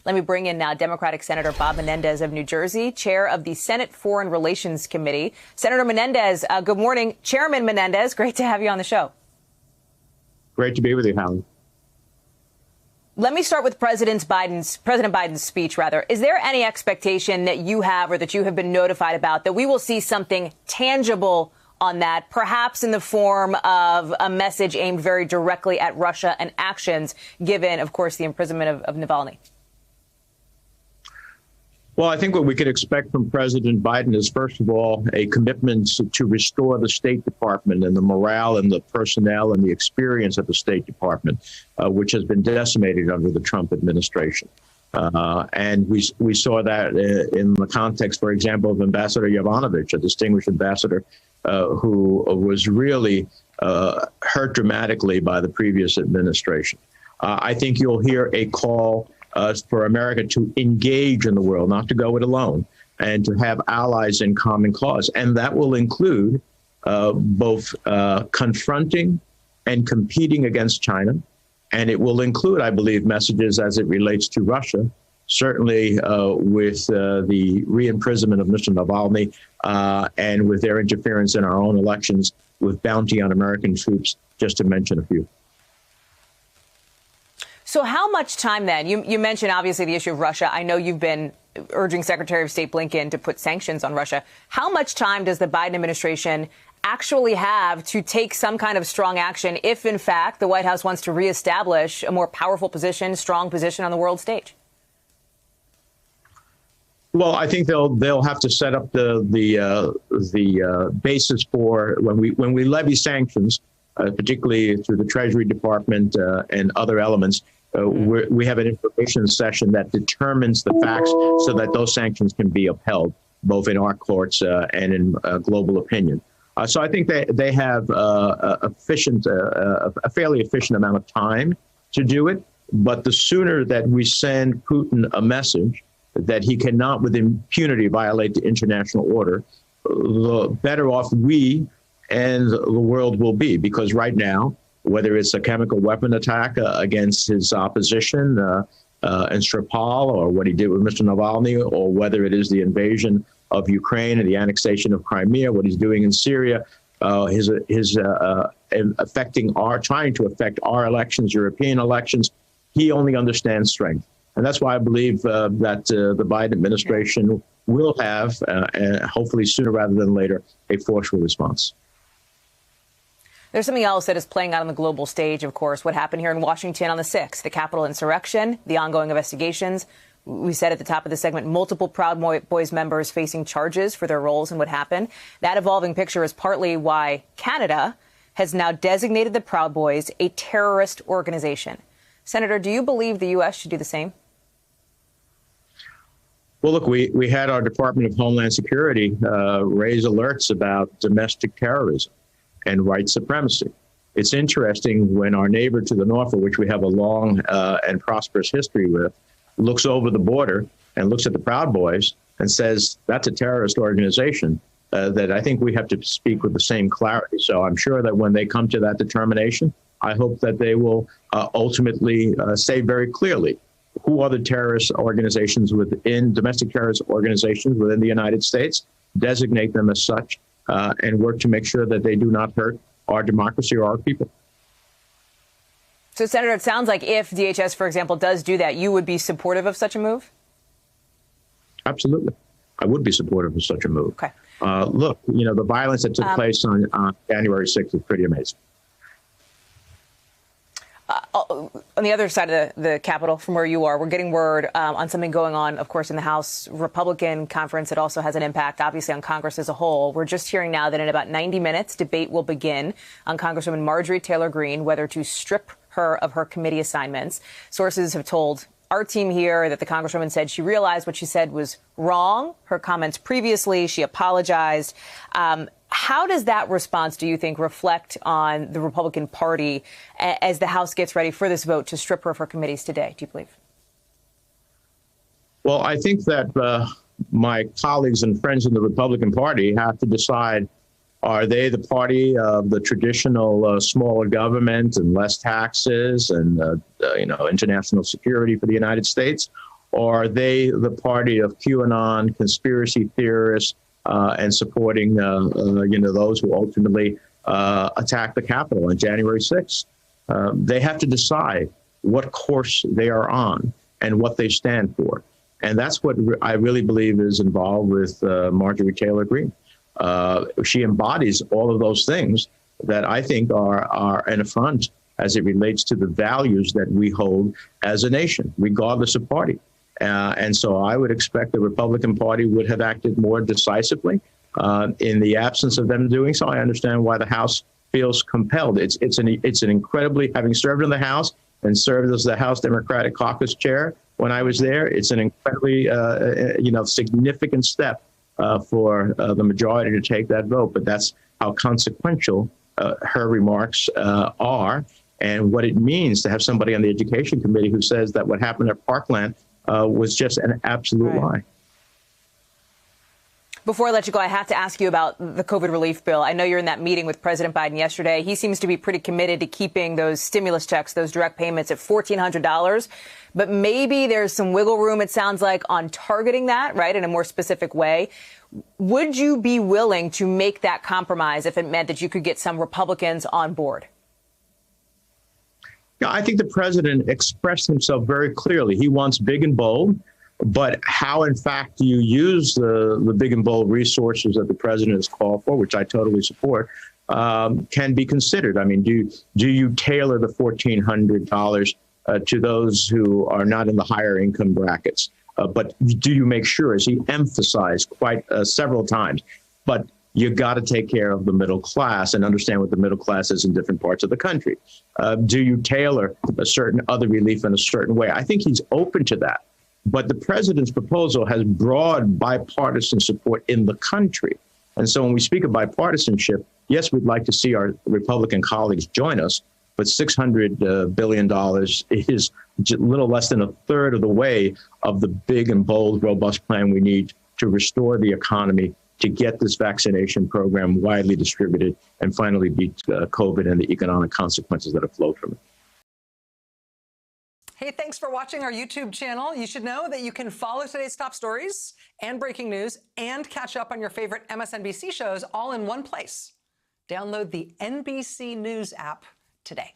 Let me bring in now Democratic Senator Bob Menendez of New Jersey, chair of the Senate Foreign Relations Committee. Senator Menendez, good morning. Chairman Menendez, great to have you on the show. Great to be with you, Hallie. Let me start with President Biden's speech, rather. Is there any expectation that you have or that you have been notified about that we will see something tangible on that, perhaps in the form of a message aimed very directly at Russia and actions, given, of course, the imprisonment of Navalny? Well, I think what we could expect from President Biden is, first of all, a commitment to restore the State Department and the morale and the personnel and the experience of the State Department, which has been decimated under the Trump administration. And we saw that in the context, for example, of Ambassador Yovanovitch, a distinguished ambassador who was really hurt dramatically by the previous administration. I think you'll hear a call for America to engage in the world, not to go it alone, and to have allies in common cause. And that will include both confronting and competing against China. And it will include, I believe, messages as it relates to Russia, certainly with the re-imprisonment of Mr. Navalny and with their interference in our own elections with bounty on American troops, just to mention a few. So how much time then? You mentioned, obviously, the issue of Russia. I know you've been urging Secretary of State Blinken to put sanctions on Russia. How much time does the Biden administration actually have to take some kind of strong action if, in fact, the White House wants to reestablish a more powerful position, strong position on the world stage? Well, I think they'll have to set up the basis for when we levy sanctions, particularly through the Treasury Department and other elements. We have an information session that determines the facts so that those sanctions can be upheld, both in our courts and in global opinion. So I think they have a fairly efficient amount of time to do it. But the sooner that we send Putin a message that he cannot with impunity violate the international order, the better off we and the world will be. Because right now, whether it's a chemical weapon attack against his opposition in Skripal, or what he did with Mr. Navalny, or whether it is the invasion of Ukraine and the annexation of Crimea, what he's doing in Syria, trying to affect our elections, European elections, he only understands strength. And that's why I believe that the Biden administration will have, hopefully sooner rather than later, a forceful response. There's something else that is playing out on the global stage, of course, what happened here in Washington on the 6th, the Capitol insurrection, the ongoing investigations. We said at the top of the segment, multiple Proud Boys members facing charges for their roles in what happened. That evolving picture is partly why Canada has now designated the Proud Boys a terrorist organization. Senator, do you believe the U.S. should do the same? Well, look, we had our Department of Homeland Security raise alerts about domestic terrorism and white supremacy. It's interesting when our neighbor to the north, of which we have a long and prosperous history with, looks over the border and looks at the Proud Boys and says that's a terrorist organization, that I think we have to speak with the same clarity. So I'm sure that when they come to that determination, I hope that they will ultimately say very clearly who are the terrorist organizations domestic terrorist organizations within the United States, designate them as such, and work to make sure that they do not hurt our democracy or our people. So, Senator, it sounds like if DHS, for example, does do that, you would be supportive of such a move? Absolutely. I would be supportive of such a move. Okay. Look, the violence that took place on January 6th is pretty amazing. On the other side of the Capitol, from where you are, we're getting word on something going on, of course, in the House Republican conference that also has an impact, obviously, on Congress as a whole. We're just hearing now that in about 90 minutes, debate will begin on Congresswoman Marjorie Taylor Greene, whether to strip her of her committee assignments. Sources have told our team here that the Congresswoman said she realized what she said was wrong. Her comments previously, she apologized. How does that response, do you think, reflect on the Republican Party as the House gets ready for this vote to strip her of her committees today, do you believe? Well, I think that my colleagues and friends in the Republican Party have to decide, are they the party of the traditional smaller government and less taxes and, international security for the United States? or are they the party of QAnon conspiracy theorists and supporting, those who ultimately attacked the Capitol on January 6th? They have to decide what course they are on and what they stand for. And that's what I really believe is involved with Marjorie Taylor Greene. She embodies all of those things that I think are an affront as it relates to the values that we hold as a nation, regardless of party. And so I would expect the Republican Party would have acted more decisively. In the absence of them doing so, I understand why the House feels compelled. It's an incredibly, having served in the House and served as the House Democratic Caucus chair when I was there, it's an incredibly, significant step for the majority to take that vote. But that's how consequential her remarks are, and what it means to have somebody on the Education Committee who says that what happened at Parkland was just an absolute lie. Before I let you go, I have to ask you about the COVID relief bill. I know you're in that meeting with President Biden yesterday. He seems to be pretty committed to keeping those stimulus checks, those direct payments at $1,400. But maybe there's some wiggle room, it sounds like, on targeting that, right, in a more specific way. Would you be willing to make that compromise if it meant that you could get some Republicans on board? Yeah, I think the president expressed himself very clearly. He wants big and bold. But how, in fact, you use the big and bold resources that the president has called for, which I totally support, can be considered. I mean, do you tailor the $1,400 to those who are not in the higher income brackets? But do you make sure, as he emphasized quite several times, but you got to take care of the middle class and understand what the middle class is in different parts of the country? Do you tailor a certain other relief in a certain way? I think he's open to that. But the president's proposal has broad bipartisan support in the country. And so when we speak of bipartisanship, yes, we'd like to see our Republican colleagues join us, but $600 billion is a little less than a third of the way of the big and bold, robust plan we need to restore the economy, to get this vaccination program widely distributed, and finally beat COVID and the economic consequences that have flowed from it. Hey, thanks for watching our YouTube channel. You should know that you can follow today's top stories and breaking news and catch up on your favorite MSNBC shows all in one place. Download the NBC News app today.